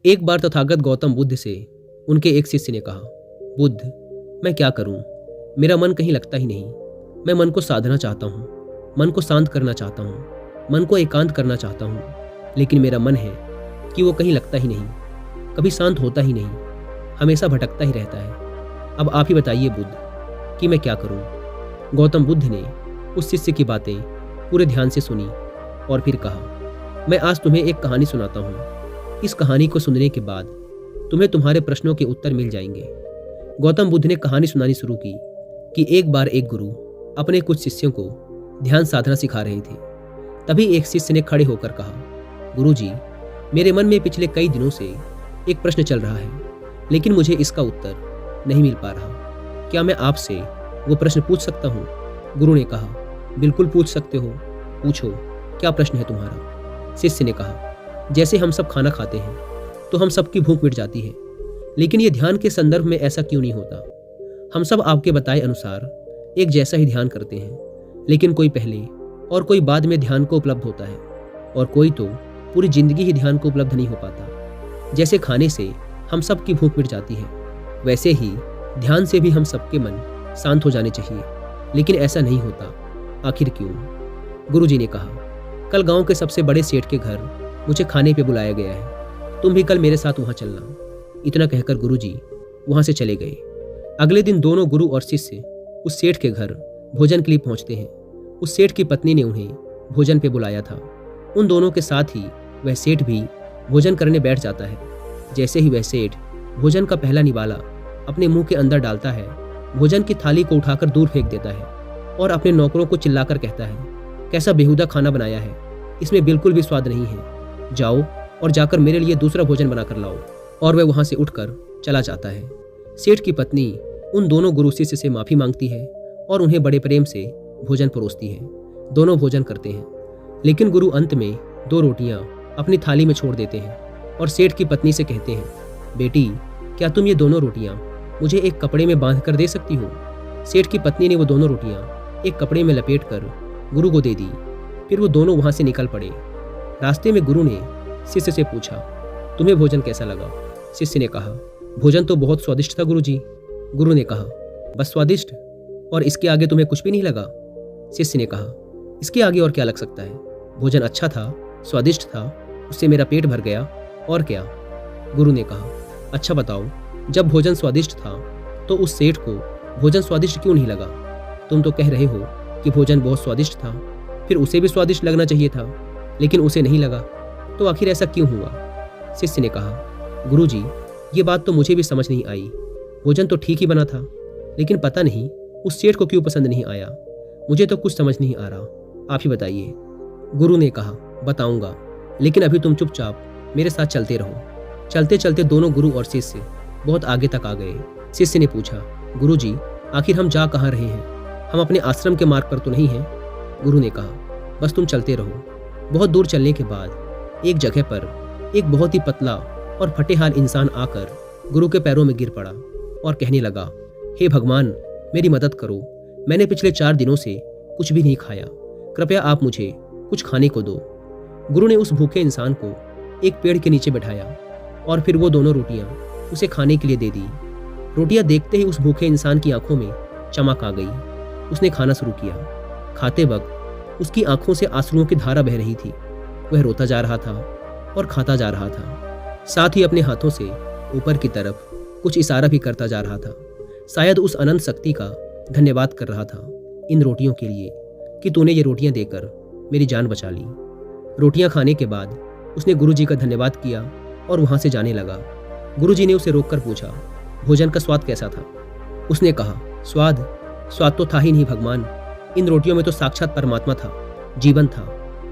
एक बार तथागत गौतम बुद्ध से उनके एक शिष्य ने कहा, बुद्ध, मैं क्या करूं? मेरा मन कहीं लगता ही नहीं। मैं मन को साधना चाहता हूं, मन को शांत करना चाहता हूं, मन को एकांत करना चाहता हूं, लेकिन मेरा मन है कि वो कहीं लगता ही नहीं, कभी शांत होता ही नहीं, हमेशा भटकता ही रहता है। अब आप ही बताइए बुद्ध कि मैं क्या करूं? गौतम बुद्ध ने उस शिष्य की बातें पूरे ध्यान से सुनी और फिर कहा, मैं आज तुम्हें एक कहानी सुनाता हूं। इस कहानी को सुनने के बाद तुम्हें तुम्हारे प्रश्नों के उत्तर मिल जाएंगे। गौतम बुद्ध ने कहानी सुनानी शुरू की कि एक बार एक गुरु अपने कुछ शिष्यों को ध्यान साधना सिखा रहे थे। तभी एक शिष्य ने खड़े होकर कहा, गुरुजी, मेरे मन में पिछले कई दिनों से एक प्रश्न चल रहा है, लेकिन मुझे इसका उत्तर नहीं मिल पा रहा। क्या मैं आपसे वो प्रश्न पूछ सकता हूँ? गुरु ने कहा, बिल्कुल पूछ सकते हो, पूछो, क्या प्रश्न है तुम्हारा? शिष्य ने कहा, जैसे हम सब खाना खाते हैं तो हम सबकी भूख मिट जाती है, लेकिन ये ध्यान के संदर्भ में ऐसा क्यों नहीं होता? हम सब आपके बताए अनुसार एक जैसा ही ध्यान करते हैं, लेकिन कोई पहले और कोई बाद में ध्यान को उपलब्ध होता है, और कोई तो पूरी जिंदगी ही ध्यान को उपलब्ध नहीं हो पाता। जैसे खाने से हम सब की भूख मिट जाती है, वैसे ही ध्यान से भी हम सबके मन शांत हो जाने चाहिए, लेकिन ऐसा नहीं होता। आखिर क्यों? गुरुजी ने कहा, कल गांव के सबसे बड़े सेठ के घर मुझे खाने पे बुलाया गया है, तुम भी कल मेरे साथ वहां चलना। इतना कहकर गुरुजी वहां से चले गए। अगले दिन दोनों गुरु और शिष्य उस सेठ के घर भोजन के लिए पहुंचते हैं। उस सेठ की पत्नी ने उन्हें भोजन पे बुलाया था। उन दोनों के साथ ही वह सेठ भी भोजन करने बैठ जाता है। जैसे ही वह सेठ भोजन का पहला निवाला अपने मुंह के अंदर डालता है, भोजन की थाली को उठाकर दूर फेंक देता है और अपने नौकरों को चिल्लाकर कहता है, कैसा बेहुदा खाना बनाया है, इसमें बिल्कुल भी स्वाद नहीं है, जाओ और जाकर मेरे लिए दूसरा भोजन बनाकर लाओ। और वह वहां से उठकर चला जाता है। सेठ की पत्नी उन दोनों गुरु शिष्य से माफी मांगती है और उन्हें बड़े प्रेम से भोजन परोसती है। दोनों भोजन करते हैं, लेकिन गुरु अंत में 2 रोटियां अपनी थाली में छोड़ देते हैं और सेठ की पत्नी से कहते हैं, बेटी, क्या तुम ये दोनों रोटियां मुझे एक कपड़े में बांध कर दे सकती हो? सेठ की पत्नी ने वो दोनों रोटियां एक कपड़े में लपेट कर गुरु को दे दी। फिर वो दोनों वहां से निकल पड़े। रास्ते में गुरु ने शिष्य से पूछा, तुम्हें भोजन कैसा लगा? शिष्य ने कहा, भोजन तो बहुत स्वादिष्ट था गुरुजी। गुरु ने कहा, बस स्वादिष्ट, और इसके आगे तुम्हें कुछ भी नहीं लगा? शिष्य ने कहा, इसके आगे और क्या लग सकता है? भोजन अच्छा था, स्वादिष्ट था, उससे मेरा पेट भर गया, और क्या? गुरु ने कहा, अच्छा बताओ, जब भोजन स्वादिष्ट था तो उस सेठ को भोजन स्वादिष्ट क्यों नहीं लगा? तुम तो कह रहे हो कि भोजन बहुत स्वादिष्ट था, फिर उसे भी स्वादिष्ट लगना चाहिए था, लेकिन उसे नहीं लगा, तो आखिर ऐसा क्यों हुआ? शिष्य ने कहा, गुरुजी, ये बात तो मुझे भी समझ नहीं आई। भोजन तो ठीक ही बना था, लेकिन पता नहीं उस सेठ को क्यों पसंद नहीं आया। मुझे तो कुछ समझ नहीं आ रहा, आप ही बताइए। गुरु ने कहा, बताऊंगा, लेकिन अभी तुम चुपचाप मेरे साथ चलते रहो। चलते चलते दोनों गुरु और शिष्य बहुत आगे तक आ गए। शिष्य ने पूछा, गुरुजी, आखिर हम जा कहाँ रहे हैं? हम अपने आश्रम के मार्ग पर तो नहीं हैं? गुरु ने कहा, बस तुम चलते रहो। बहुत दूर चलने के बाद एक जगह पर एक बहुत ही पतला और फटेहाल इंसान आकर गुरु के पैरों में गिर पड़ा और कहने लगा, हे भगवान, मेरी मदद करो। मैंने पिछले 4 दिनों से कुछ भी नहीं खाया, कृपया आप मुझे कुछ खाने को दो। गुरु ने उस भूखे इंसान को एक पेड़ के नीचे बैठाया और फिर वो दोनों रोटियां उसे खाने के लिए दे दी। रोटियां देखते ही उस भूखे इंसान की आंखों में चमक आ गई। उसने खाना शुरू किया। खाते वक्त उसकी आंखों से आंसुओं की धारा बह रही थी। वह रोता जा रहा था और खाता जा रहा था, साथ ही अपने हाथों से ऊपर की तरफ कुछ इशारा भी करता जा रहा था। शायद उस अनंत शक्ति का धन्यवाद कर रहा था इन रोटियों के लिए कि तूने ये रोटियां देकर मेरी जान बचा ली। रोटियां खाने के बाद उसने गुरुजी का धन्यवाद किया और वहां से जाने लगा। गुरुजी ने उसे रोककर पूछा, भोजन का स्वाद कैसा था? उसने कहा, स्वाद तो था ही नहीं भगवान। इन रोटियों में तो साक्षात परमात्मा था, जीवन था,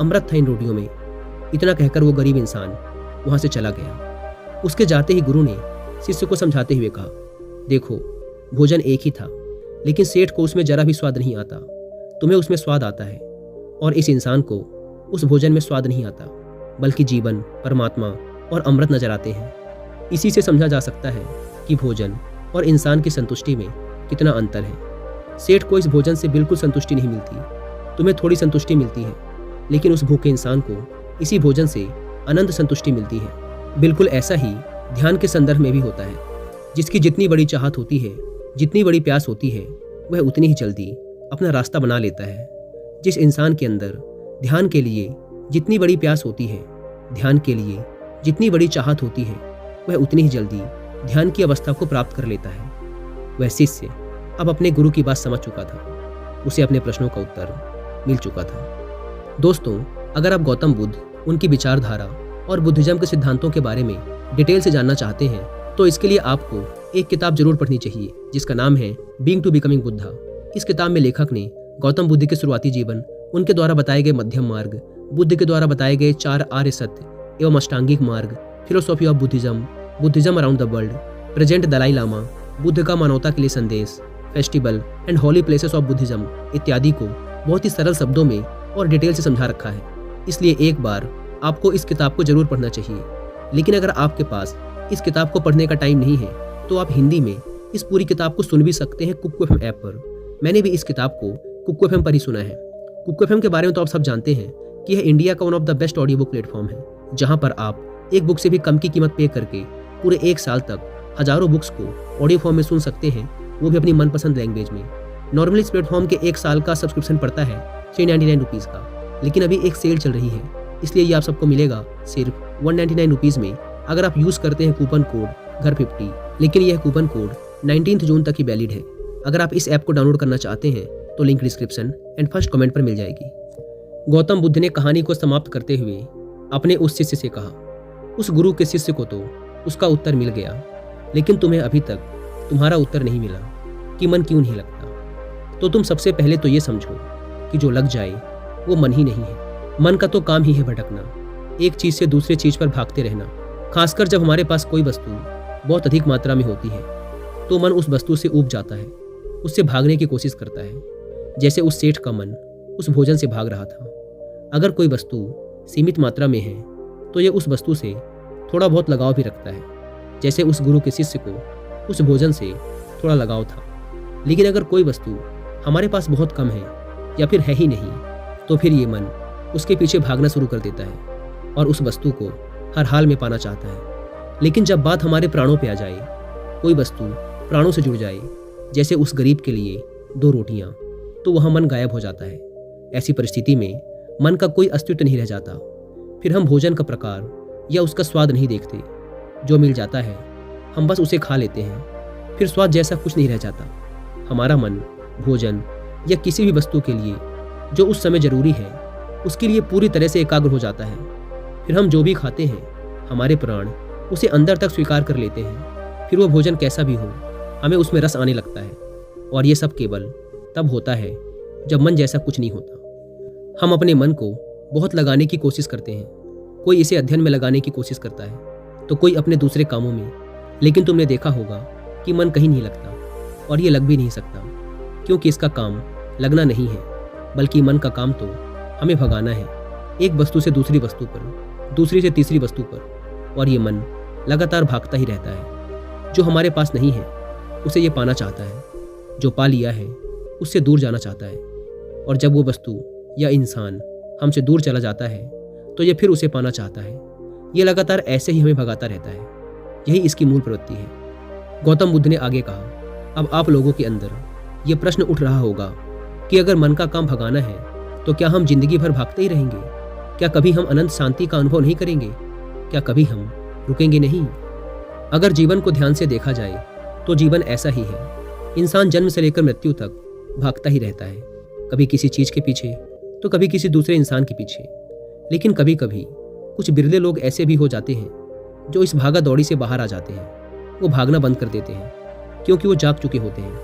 अमृत था इन रोटियों में। इतना कहकर वो गरीब इंसान वहां से चला गया। उसके जाते ही गुरु ने शिष्य को समझाते हुए कहा, देखो, भोजन एक ही था, लेकिन सेठ को उसमें जरा भी स्वाद नहीं आता। तुम्हें उसमें स्वाद आता है और इस इंसान को उस भोजन में स्वाद नहीं आता, बल्कि जीवन, परमात्मा और अमृत नजर आते हैं। इसी से समझा जा सकता है कि भोजन और इंसान की संतुष्टि में कितना अंतर है। सेठ को इस भोजन से बिल्कुल संतुष्टि नहीं मिलती, तुम्हें थोड़ी संतुष्टि मिलती है, लेकिन उस भूखे इंसान को इसी भोजन से अनंत संतुष्टि मिलती है। बिल्कुल ऐसा ही ध्यान के संदर्भ में भी होता है। जिसकी जितनी बड़ी चाहत होती है, जितनी बड़ी प्यास होती है, वह उतनी ही जल्दी अपना रास्ता बना लेता है। जिस इंसान के अंदर ध्यान के लिए जितनी बड़ी प्यास होती है, ध्यान के लिए जितनी बड़ी चाहत होती है, वह उतनी ही जल्दी ध्यान की अवस्था को प्राप्त कर लेता है। वह शिष्य अब अपने गुरु की बात समझ चुका था। उसे अपने प्रश्नों का उत्तर मिल चुका था। दोस्तों, अगर आप गौतम बुद्ध, उनकी विचारधारा और बुद्धिज्म के सिद्धांतों के बारे में डिटेल से जानना चाहते हैं तो इसके लिए आपको एक किताब जरूर पढ़नी चाहिए जिसका नाम है बीइंग टू बिकमिंग बुद्धा। इस किताब में लेखक ने गौतम बुद्ध के शुरुआती जीवन, उनके द्वारा बताए गए मध्यम मार्ग, बुद्ध के द्वारा बताए गए 4 आर्य सत्य एवं अष्टांगिक मार्ग, philosophy of Buddhism, Buddhism around the world, present Dalai Lama, Buddha का मानवता के लिए संदेश, festival and holy places of Buddhism इत्यादि को बहुत ही सरल शब्दों में और डिटेल से समझा रखा है। इसलिए एक बार आपको इस किताब को जरूर पढ़ना चाहिए। लेकिन अगर आपके पास इस किताब को पढ़ने का टाइम नहीं है तो आप हिंदी में इस पूरी किताब को सुन भी सकते हैं कुकू एफएम ऐप पर। मैंने भी इस किताब को कुकू एफएम पर ही सुना है। कुकू एफएम के बारे में तो आप सब जानते हैं कि यह इंडिया का one of the best audio book platform है, जहां पर आप एक बुक से भी कम की कीमत पे करके पूरे 1 साल तक हजारों बुक्स को ऑडियो फॉर्म में सुन सकते हैं, वो भी अपनी मनपसंद लैंग्वेज में। नॉर्मली इस प्लेटफॉर्म के 1 साल का सब्सक्रिप्शन पड़ता है 399 रुपीज़ का, लेकिन अभी एक सेल चल रही है, इसलिए ये आप सबको मिलेगा सिर्फ 199 रुपीज़ में अगर आप यूज़ करते हैं कूपन कोड घर50। लेकिन यह कूपन कोड 19 जून तक ही वैलिड है। अगर आप इस ऐप को डाउनलोड करना चाहते हैं तो link description and first comment पर मिल जाएगी। गौतम बुद्ध ने कहानी को समाप्त करते हुए अपने उस शिष्य से कहा, उस गुरु के शिष्य को तो उसका उत्तर मिल गया, लेकिन तुम्हें अभी तक तुम्हारा उत्तर नहीं मिला कि मन क्यों नहीं लगता। तो तुम सबसे पहले तो ये समझो कि जो लग जाए वो मन ही नहीं है। मन का तो काम ही है भटकना, एक चीज़ से दूसरे चीज़ पर भागते रहना। खासकर जब हमारे पास कोई वस्तु बहुत अधिक मात्रा में होती है तो मन उस वस्तु से ऊब जाता है, उससे भागने की कोशिश करता है। जैसे उस सेठ का मन उस भोजन से भाग रहा था। अगर कोई वस्तु सीमित मात्रा में है तो यह उस वस्तु से थोड़ा बहुत लगाव भी रखता है, जैसे उस गुरु के शिष्य को उस भोजन से थोड़ा लगाव था। लेकिन अगर कोई वस्तु हमारे पास बहुत कम है या फिर है ही नहीं तो फिर ये मन उसके पीछे भागना शुरू कर देता है और उस वस्तु को हर हाल में पाना चाहता है। लेकिन जब बात हमारे प्राणों पे आ जाए, कोई वस्तु प्राणों से जुड़ जाए, जैसे उस गरीब के लिए 2 रोटियां, तो वहाँ मन गायब हो जाता है। ऐसी परिस्थिति में मन का कोई अस्तित्व नहीं रह जाता। फिर हम भोजन का प्रकार या उसका स्वाद नहीं देखते। जो मिल जाता है हम बस उसे खा लेते हैं। फिर स्वाद जैसा कुछ नहीं रह जाता। हमारा मन भोजन या किसी भी वस्तु के लिए जो उस समय जरूरी है उसके लिए पूरी तरह से एकाग्र हो जाता है। फिर हम जो भी खाते हैं हमारे प्राण उसे अंदर तक स्वीकार कर लेते हैं। फिर वो भोजन कैसा भी हो, हमें उसमें रस आने लगता है। और ये सब केवल तब होता है जब मन जैसा कुछ नहीं होता। हम अपने मन को बहुत लगाने की कोशिश करते हैं। कोई इसे अध्ययन में लगाने की कोशिश करता है तो कोई अपने दूसरे कामों में। लेकिन तुमने देखा होगा कि मन कहीं नहीं लगता और ये लग भी नहीं सकता, क्योंकि इसका काम लगना नहीं है, बल्कि मन का काम तो हमें भगाना है, एक वस्तु से दूसरी वस्तु पर, दूसरी से तीसरी वस्तु पर। और ये मन लगातार भागता ही रहता है। जो हमारे पास नहीं है उसे ये पाना चाहता है, जो पा लिया है उससे दूर जाना चाहता है। और जब वो वस्तु या इंसान हमसे दूर चला जाता है तो ये फिर उसे पाना चाहता है। ये लगातार ऐसे ही हमें भगाता रहता है। यही इसकी मूल प्रवृत्ति है। गौतम बुद्ध ने आगे कहा, अब आप लोगों के अंदर ये प्रश्न उठ रहा होगा कि अगर मन का काम भगाना है तो क्या हम जिंदगी भर भागते ही रहेंगे? क्या कभी हम अनंत शांति का अनुभव नहीं करेंगे? क्या कभी हम रुकेंगे नहीं? अगर जीवन को ध्यान से देखा जाए तो जीवन ऐसा ही है। इंसान जन्म से लेकर मृत्यु तक भागता ही रहता है, कभी किसी चीज़ के पीछे तो कभी किसी दूसरे इंसान के पीछे। लेकिन कभी कभी कुछ बिरले लोग ऐसे भी हो जाते हैं जो इस भागा दौड़ी से बाहर आ जाते हैं। वो भागना बंद कर देते हैं क्योंकि वो जाग चुके होते हैं।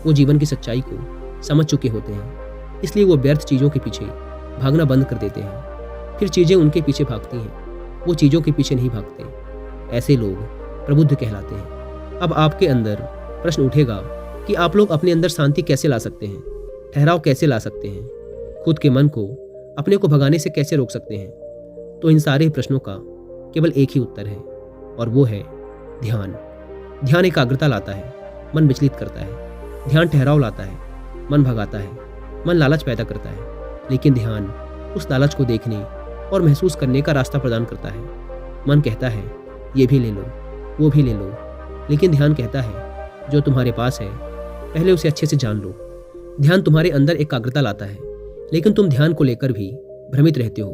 वो जीवन की सच्चाई को समझ चुके होते हैं, इसलिए वो व्यर्थ चीज़ों के पीछे भागना बंद कर देते हैं। फिर चीज़ें उनके पीछे भागती हैं, वो चीज़ों के पीछे नहीं भागते। ऐसे लोग प्रबुद्ध कहलाते हैं। अब आपके अंदर प्रश्न उठेगा कि आप लोग अपने अंदर शांति कैसे ला सकते हैं, ठहराव कैसे ला सकते हैं, खुद के मन को अपने को भगाने से कैसे रोक सकते हैं? तो इन सारे प्रश्नों का केवल एक ही उत्तर है और वो है ध्यान। ध्यान एकाग्रता लाता है, मन विचलित करता है। ध्यान ठहराव लाता है, मन भगाता है। मन लालच पैदा करता है, लेकिन ध्यान उस लालच को देखने और महसूस करने का रास्ता प्रदान करता है। मन कहता है ये भी ले लो, वो भी ले लो, लेकिन ध्यान कहता है जो तुम्हारे पास है पहले उसे अच्छे से जान लो। ध्यान तुम्हारे अंदर एकाग्रता लाता है, लेकिन तुम ध्यान को लेकर भी भ्रमित रहते हो।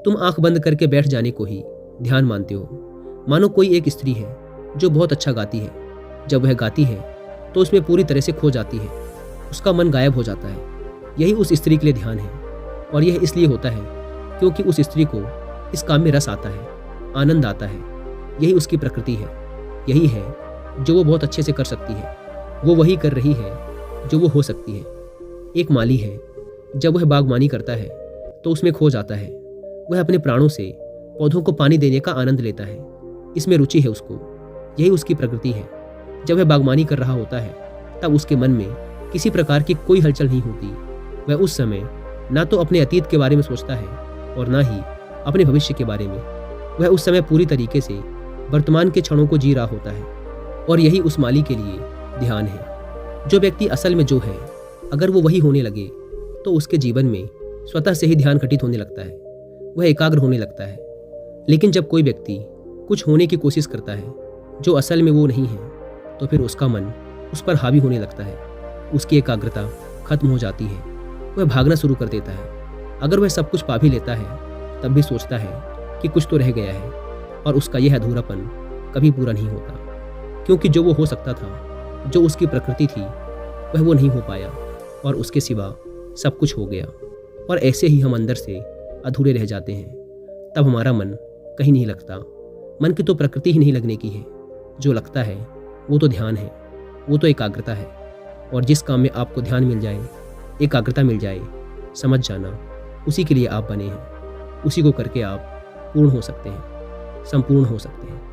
तुम आंख बंद करके बैठ जाने को ही ध्यान मानते हो। मानो कोई एक स्त्री है जो बहुत अच्छा गाती है। जब वह गाती है तो उसमें पूरी तरह से खो जाती है, उसका मन गायब हो जाता है। यही उस स्त्री के लिए ध्यान है, और यह इसलिए होता है क्योंकि उस स्त्री को इस काम में रस आता है, आनंद आता है। यही उसकी प्रकृति है, यही है जो वो बहुत अच्छे से कर सकती है। वो वही कर रही है जो वो हो सकती है। एक माली है, जब वह बागवानी करता है तो उसमें खो जाता है। वह अपने प्राणों से पौधों को पानी देने का आनंद लेता है, इसमें रुचि है उसको। यही उसकी प्रकृति है। जब वह बागवानी कर रहा होता है तब उसके मन में किसी प्रकार की कोई हलचल नहीं होती। वह उस समय ना तो अपने अतीत के बारे में सोचता है और ना ही अपने भविष्य के बारे में। वह उस समय पूरी तरीके से वर्तमान के क्षणों को जी रहा होता है, और यही उस माली के लिए ध्यान है। जो व्यक्ति असल में जो है, अगर वो वही होने लगे तो उसके जीवन में स्वतः से ही ध्यान घटित होने लगता है, वह एकाग्र होने लगता है। लेकिन जब कोई व्यक्ति कुछ होने की कोशिश करता है जो असल में वो नहीं है, तो फिर उसका मन उस पर हावी होने लगता है। उसकी एकाग्रता खत्म हो जाती है, वह भागना शुरू कर देता है। अगर वह सब कुछ पा भी लेता है तब भी सोचता है कि कुछ तो रह गया है, और उसका यह अधूरापन कभी पूरा नहीं होता, क्योंकि जो वो हो सकता था, जो उसकी प्रकृति थी, वह वो नहीं हो पाया, और उसके सिवा सब कुछ हो गया। और ऐसे ही हम अंदर से अधूरे रह जाते हैं। तब हमारा मन कहीं नहीं लगता। मन की तो प्रकृति ही नहीं लगने की है। जो लगता है वो तो ध्यान है, वो तो एकाग्रता है। और जिस काम में आपको ध्यान मिल जाए, एकाग्रता मिल जाए, समझ जाना उसी के लिए आप बने हैं। उसी को करके आप पूर्ण हो सकते हैं, संपूर्ण हो सकते हैं।